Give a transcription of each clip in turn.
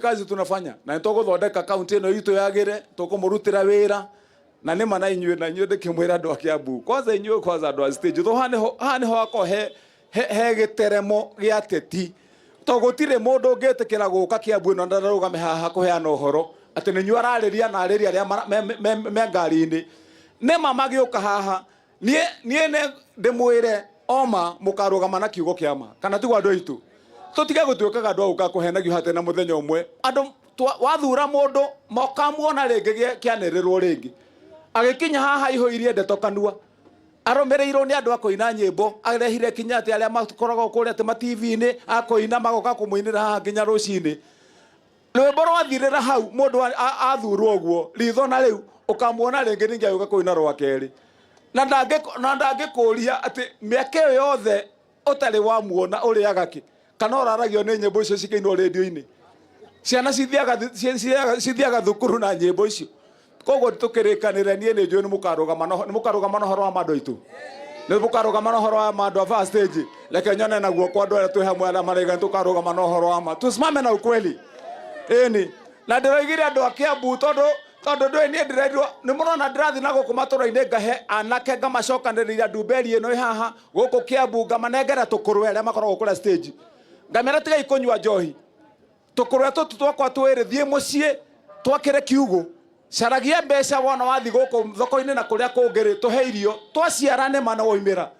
Kazi tunafanya na nitoguthondeka kaunti ino itu yagire tukumurutira wira na nima na inyue na inyue ndikimwira andu akiambu kwanza inyue kwanza andu a stage tho hani ho ako he giteremo gia teti togutire mundu ngitikira guka kiambu ino ndarugame haha kuheana uhoro ati ni nyua arariria na ariria aria me ngari-ini nima magiuka haha nie ne ndimwire oma mukarugama na kiugo kiama kana tigwa andu itu tutige gutuikaga andu uka kuhenagio hate na muthenya umwe andu wathura mundu mokamuona ringi kianirirwo ringi agikinya haha ihoirie ndeto kanua aromereirwo ni andu akoina nyimbo arehire kinya ati aria makoragwo kuria ati ma TV-ini akoina magoka kumuinira haha nginya rucini rwimbo rwathirira hau mundu athurwo guo ritho na riu ukamuona ringi ningi aguka kuina rwa keri na ndangikuria ati miaka iyo yothe utari wamuona uriaga ki kana oraragio ni nyimbo icio cikainwo radio-ini ciana cithiaga thukuru na nyimbo icio koguo tukirikanire nie ni njui ni mukarugama no horo wa mandu itu ni mukarugama no horo wa mandu a stage leke nyone na guo kwa andu aria twi hamwe aria marega tukarugama no horo wa ma tusimame na ukweli eni na ndiroigire andu a Kiambu tondu ndui nie ndirendirwo ni murona ndirathi na guku matura-ini ngahe anake ngamacokaniriria ndumberi ino haha guku Kiambu ngamanengera tukurwe aria makoragwo kuria stage ngamera tigai kunywa njohi tukurwe tutu twakwa twiri thie mucii twakire kiugo caragia mbeca wona wathi guku thoko-ini na kuria kungiri tuhe irio twaciarane mana woimira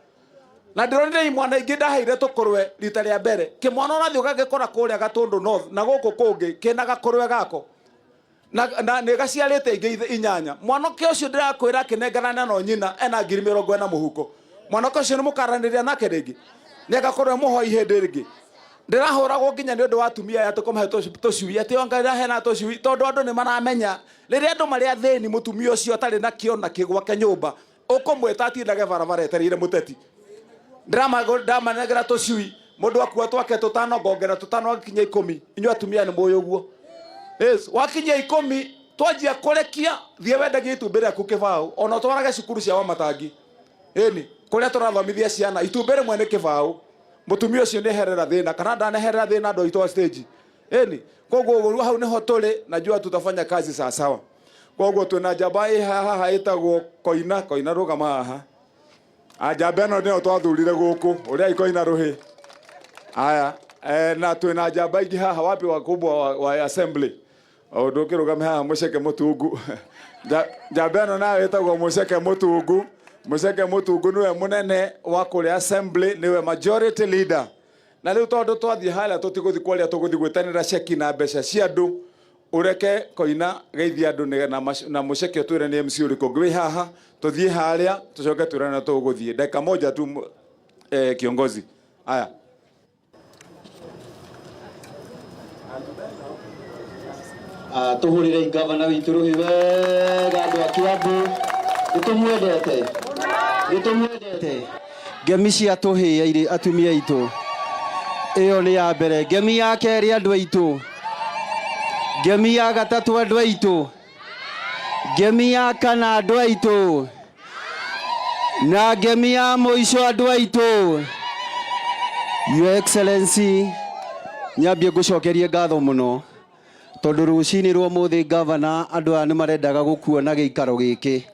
na ndironire imwana ingi ndaheire tukurwe rita ria mbere kimwana orathi ugagikora kuria Gatundu North na guku kungi kina gakurwe gako na ni gaciarite ingi inyanya mwanake ucio ndirakwira kinengerana no nyina ena 20,000 muhuko mwanake ucio ni mukaraniria nake ringi ni agakorwo muhoi hindi ringi ndirahuragwo nginya ni undu wa atumia ya tukomahe tucui ati ongaira hena tucui tondu andu ni maramenya riria andu maria thini mutumia ucio atari na kio na kigwake nyumba ukumweta atindage barabara etereire muteti ndamanegera tucui mundu akua twake tutano ngongera tutano akinya 10 inyu atumia ni muyo guo yes wakinya 10 twanjia kurekia thie wendagie itumbere aku kibao ona twarage cukuru cia Wamatangi eni kuria turathomithia ciana itumbere mwene kibao mutumia ucio ni herera thina kana ndaneherera thina andu aitwa stage eni koguo hau niho tuli najua tutafanya kazi sawa sawa koguo twina njamba haha itagwo koina rugama haha njamba ino nio twathurire guku uria ikoina ruhi aya na twina njamba ingi haha wapi wakubwa wa assembly ndukirugame haha muceke mutungu njamba ino nayo itagwo muceke mutungu Muceke Mutungu niwe munene wa kuria assembly niwe majority leader na riu tondu twathi hala tutiguthi kwaria tuguthi gwitanira ceki na mbeca cia andu ureke koina geithia andu na muceke twire ni MC uriku ngwi haha tuthie haria tucoke twirana tuguthie dakika moja tu kiongozi haya tuhurire gavana witu ruhi wega andu a Kiambu Nitumwendete ngemi cia tuhia iri atumia itu iyo ni ya mbere ngemi ya keri andu aitu ngemi ya gatatu andu aitu ngemi ya kana andu aitu na ngemi ya muico andu aitu Your Excellency nyambie gucokerie ngatho muno tondu rucini rwa muthi gavana andu aya ni marendaga gukuona giikaro giki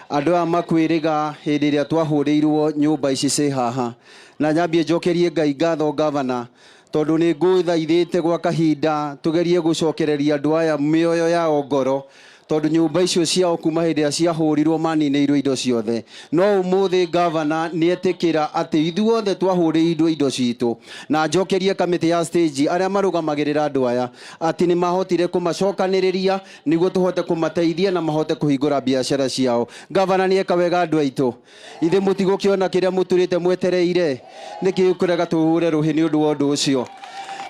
andu a makwiriga hindi iria twahurirwo nyumba ici ci haha na nyambie njokerie Ngai ngatho gavana tondu ni nguthaithite gwa kahinda tugerie gucokereria andu aya mioyo yao ngoro tondu nyumba icio ciao kuma hindi iria ciahurirwo manineirwo indo ciothe no umuthi gavana ni etikira ati ithuothe twahurirwo indo citu na njokerie kamiti ya stage aria marugamagirira andu aya ati ni mahotire kumacokaniriria niguo tuhote kumateithia na mahote kuhingura biashara ciao gavana ni eka wega andu aitu ithe mutigukiona kiria muturite mwetereire niki ukurega tuhure ruhi ni undu wa undu ucio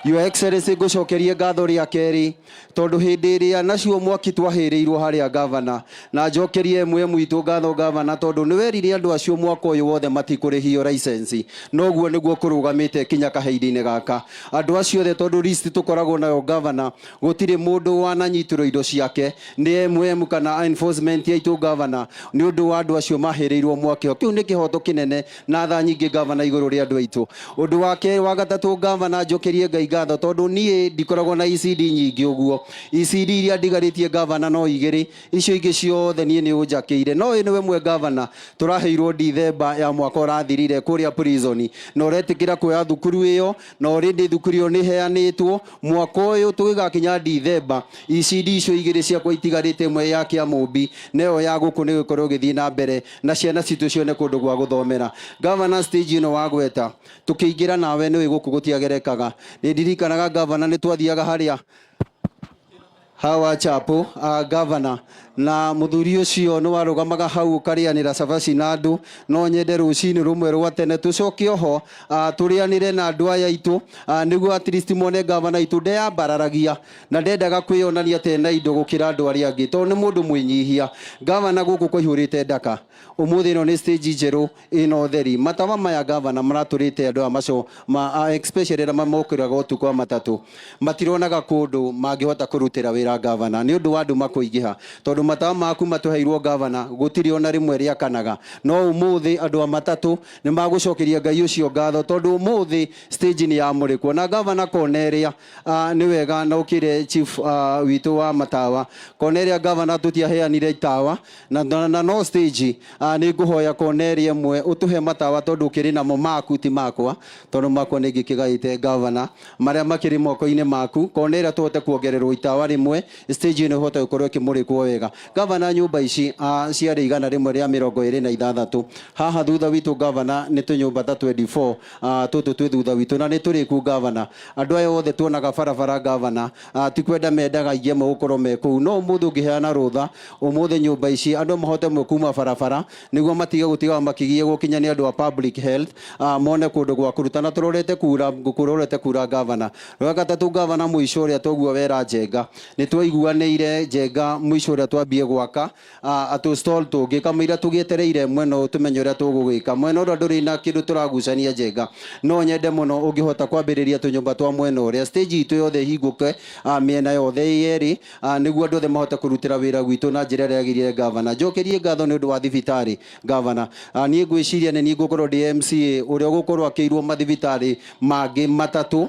Your Excellency gucokerie ngatho ria keri tondu hindi iria nacio mwaki twahirirwo haria gavana na njokerie mwe mwitu ngatho gavana tondu ni werire andu acio mwaka uyu wothe matikurihio license noguo niguo kurugamite kinya kaheindi-ini gaka andu acio the tondu list tukoragwo nayo gavana gutire mundu wananyitirwo indo ciake ni MM kana enforcement yaitu gavana ni undu wa andu acio mahirirwo mwaki kiu ni kihoto kinene na tha nyingi gavana iguru ria andu aitu undu wake wa gatatu gavana njokerie Ngai ngatho tondu nie ndikoragwo na ECD nyingi uguo ECD iria ndigaritie gavana no igiri icio ingi ciothe nie ni unjakiire no niwe mwe gavana turaheirwo Dithemba ya mwaka urathirire kuria prison no retikira kuya thukuru iyo no rindi thukuru iyo ni heanitwo mwaka uyu tugigakinya Dithemba ECD icio igiri ciakwa itigarite mwe ya Kiamumbi neo ya guku ni gukorwo githii na mbere na ciana citu cione kundu gwa guthomera gavana stage ino wagweta tukiingira nawe ni guku gutiagerekaga ni ndirikanaga gavana ni twathiaga haria hawa chapo gavana na muthuri ucio no warugamaga hau karianira cabaci na andu no nyende rucini rumwe rwa tene tucoke oho turianire na andu aya itu niguo at least mone gavana itu ndeambararagia na ndendaga kwionania tena indo gukira andu aria angi to ni mundu mwinyihia gavana guku kuihurite ndaka umuthi no ni stage njeru ino theri matawa maya gavana maraturite andu amaco especially ra mamokiraga utuko wa matatu matironaga kundu mangihota kurutira wira gavana ni undu wa andu makuingiha tondu matawa maku matuheirwo gavana gutiri ona rimwe ria kanaga no umuthi andu a matatu ni magucokeria ngai ucio ngatho tondu umuthi stage ni ya murikwo na gavana Cornelia ni wega na ukire chief witu wa matawa Cornelia gavana tutiaheanire itawa na no stage ni nguhoya Cornelia mwe utuhe matawa tondu ukiri namo maku ti makwa tondu makwa ni gikigaite gavana maria makiri moko-ini maku Cornelia tuhote kuongererwo itawa rimwe stage ni hote gukorwo kimurikwo wega gavana nyumba ici ciari igana rimwe ria 26 haha thutha witu gavana ni tunyumba ta 24 tutu twi thutha witu na ni turiku gavana andu aya othe tuonaga barabara gavana tikwenda mendaga ingie mugukorwo me kuu no umuthi ungiheana rutha umuthi nyumba ici andu mahote mwe kuma barabara niguo matige gutiga makigie gukinyania andu a public health mone kundu gwa kurutana turorete kura gavana rwagatatu gavana mwisho ria togwo wera Njenga ni twaiguaniire Njenga mwisho ria twambie gwaka atu stall tungi kamira tugietereire mweno tumenye uria tugugika mweno ro nduri na kindu turagucania Njenga no nyende muno ungihota kwambiriria tunyumba twa mweno uria stage itu yothe hinguke miena yothe yeri niguo andu othe mahote kurutira wira gwitu na njira ria yagirire gavana njokerie ngatho ni undu wa thibitari gavana nie ngwiciria ni ngukorwo DMCA uria gukorwo akiirwo mathibitari mangi matatu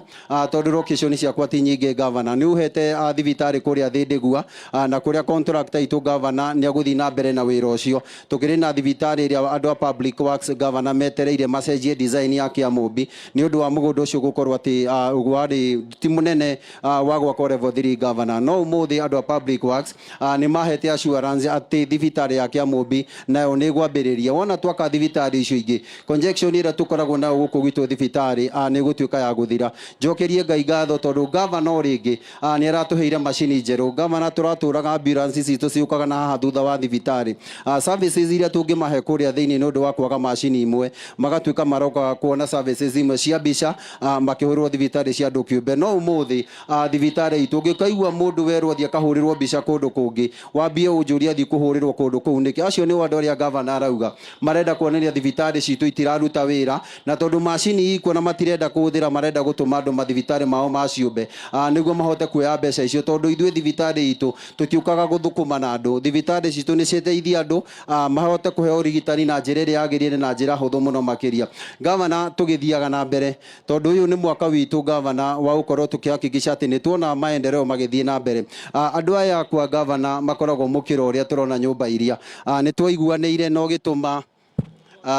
tondu location ciakwa ti nyingi gavana ni uhete thibitari kuria Thindigua na kuria contractor itu gavana ni aguthi na mbere na wira ucio tukiri na thibitari ria andu a public works gavana metereire macenjie design ya Kiamumbi ni undu wa mugundu ucio gukorwo ati ugwari ti munene wa gwakwo level 3 gavana no umuthi andu a public works ni mahete assurance ati thibitari ya Kiamumbi nayo ni gwambiriria wona twaka thibitari icio ingi conjection ira tukoragwo na guku gwitu thibitari ni gutuika ya guthira njokerie ngai ngatho tondu gavana oringi ni aratuheire machini njeru gavana turaturaga ambulance citu ciukaga na haha thutha wa thibitari services iria tungimahe kuria thiini ni undu wa kwaga machini imwe magatuika maroka kuona services imwe cia bica makihurwo thibitari cia andu kiumbe no umuthi thibitari itu ngikaigua mundu werwo thia kahurirwo bica kundu kungi wambie unjuria thi kuhurirwo kundu kuu niki acio ni wandu aria gavana arauga marenda kuonania thibitari citu itiraruta wira na tondu machini iko na matirenda kuthira marenda gutuma andu mathibitari mao maciumbe niguo mahote kuoya mbeca icio tondu ithue thibitari itu tutiukaga guthukuma na andu thibitari citu ni citeithia andu mahote kuheo urigitani na njira iria yagirire na njira huthu muno makiria gavana tugithiaga na mbere tondu uyu ni mwaka witu gavana wa ukorwo tukihakikisha ati ni tuona maendeleo magithie na mbere andu aya kwa gavana makoragwo mukiro uria turona nyumba iria ni twaiguaniire no gituma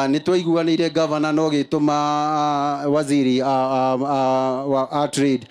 ni twaiguaniire gavana no gituma waziri wa trade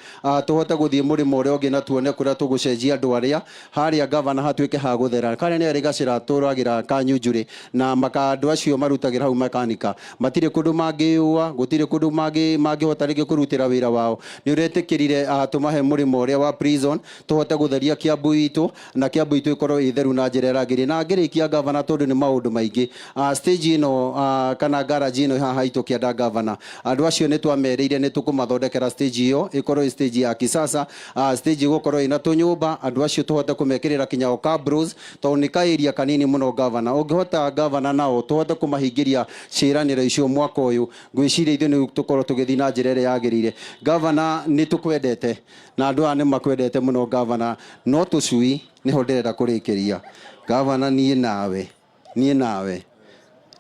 tuhote guthie murimo uria ungi na tuone kuria tugucenjia andu aria haria gavana hatuike ha guthera kare ni arigacira turagira kanyunjuri na makandu acio marutagira hau mekanika matire kundu mangiua gutire kundu mangihota rigi kurutira wira wao ni uretikirire tumahe murimo uria wa prison tuhote gutheria Kiambu itu na Kiambu itu ikorwo itheru na njira iragiri na ngirikia gavana tondu ni maundu maingi stage ino kana garage ino haha itu kianda gavana andu acio ni twamereire ni tukumathondekera stage iyo ikorwo stage ya kisasa stage gukorwo ina tunyumba andu acio tuhote kumekirira kinyao cabros to ni ka area kanini muno gavana ungihota gavana nao tuhote kumahingiria ciraniro icio mwaka uyu ngwiciria ithu ni tukorwo tugithi na njira iria yagirire gavana ni tukwendete na andu ane makwendete muno gavana no tucui niho ndirenda kurikiria gavana nie nawe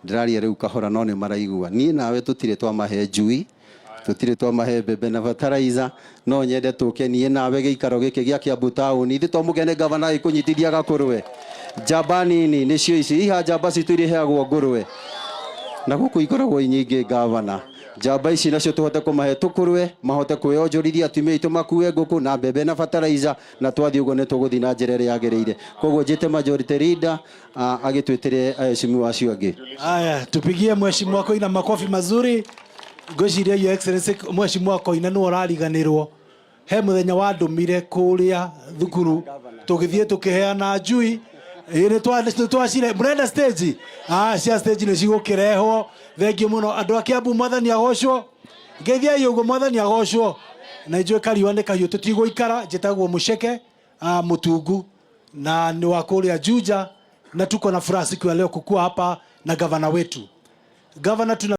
ndiraria riu kahora no ni maraigua nie nawe tutire twamahe njui tutire twa mahembe na fertilizer no nyende tukenie nawe giikaro giki gia Kiambu town ithi to mugene governor ikunyitithia gakurwe njamba nini nicio ici iha njamba citu iriheagwo ngurwe na guku ikoragwo inyingi governor njamba ici nacio tuhote kumahe tukurwe mahote kwionjorithia atumia itu makue nguku na mbembe na fertilizer na twathi ugo ne tuguthi na njira ria yagireire koguo njite majority leader agitwitire mheshimiwa acio angi. Haya, tupigie mheshimiwa Koina makofi mazuri. Ngwiciria your excellency mheshimiwa Koina no arariganirwo he muthenya wa ndumire kuria thukuru tugithie tukiheana njui ire twacire murenda stage cia stage ni cigukirehwo. Thengiũ muno andu a Kiambu mwathani agocwo ngeithia yugo mwathani agocwo na ijue kariwa ni kahiũ tutigũikara. Njĩtagwo Muceke Mutungu na ni wa kuria Juja na tuko na furaha siku ya leo kukua hapa na gavana wetu. Gavana tuna